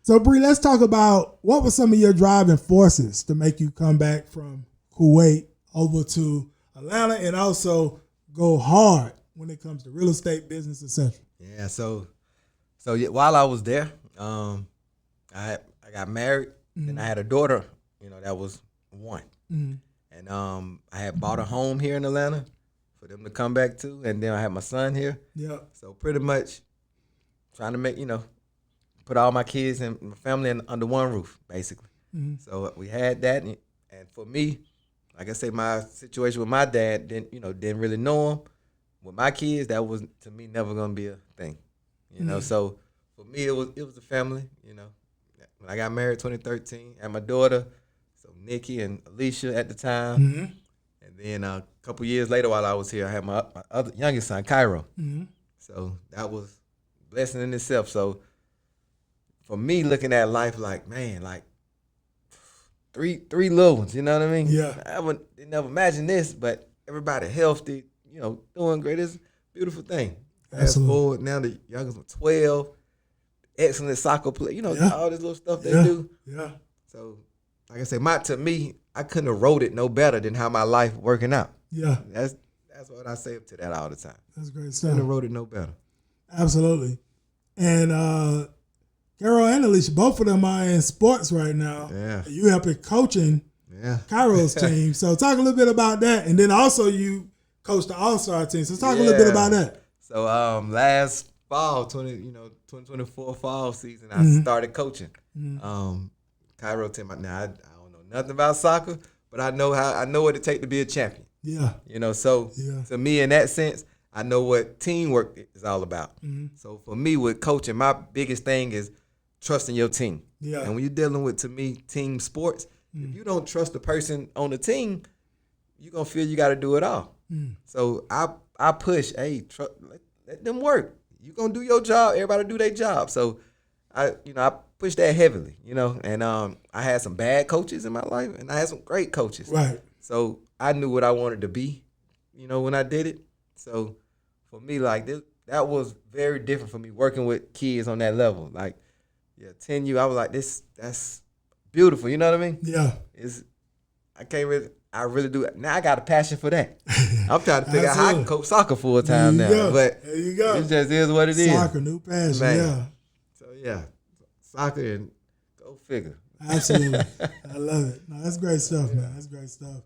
So, Bree, let's talk about what were some of your driving forces to make you come back from Kuwait over to Atlanta and also go hard when it comes to real estate, business, etc. Yeah, so yeah, while I was there, I got married, and I had a daughter, that was one. Mm-hmm. And I had bought a home here in Atlanta for them to come back to, and then I had my son here. Yeah. So pretty much trying to make, put all my kids and my family under one roof, basically. Mm-hmm. So we had that, and for me, like I say, my situation with my dad didn't really know him. With my kids, that was to me never gonna be a thing, So for me, it was a family, When I got married 2013, I had my daughter, so Nikki and Alicia at the time, and then a couple years later, while I was here, I had my other youngest son, Cairo. So that was a blessing in itself. So for me, looking at life like, man, like three little ones, you know what I mean? Yeah. I didn't never imagine this, but everybody healthy, doing great. It's a beautiful thing. Fast forward, now the youngest one, 12, excellent soccer play, all this little stuff they do. Yeah. So, like I said, to me, I couldn't have wrote it no better than how my life working out. Yeah. That's what I say to that all the time. That's great stuff. Couldn't have wrote it no better. Absolutely. And Carol and Alicia, both of them are in sports right now. Yeah. You helping coaching Yeah. Cairo's team. So talk a little bit about that. And then also you coach the All-Star team. So talk a little bit about that. So last fall, 2024 fall season, I started coaching. Cairo team. Now I don't know nothing about soccer, but I know what it takes to be a champion. Yeah. To me, in that sense, I know what teamwork is all about. So for me, with coaching, my biggest thing is trusting your team. Yeah. And when you're dealing with, to me, team sports, if you don't trust the person on the team, you're gonna feel you got to do it all. So I push, hey, let them work. You gonna do your job. Everybody do their job. So I push that heavily. And I had some bad coaches in my life, and I had some great coaches. Right. So I knew what I wanted to be, when I did it. So for me, like that was very different for me working with kids on that level. Like, 10U, I was like, that's beautiful. You know what I mean? Yeah. I really do. Now I got a passion for that. I'm trying to figure out how I can coach soccer full time now. Go. But there you go. It just is what it is. Soccer, new passion. Man. Yeah. So soccer and go figure. Absolutely. I love it. No, that's great stuff, man. That's great stuff.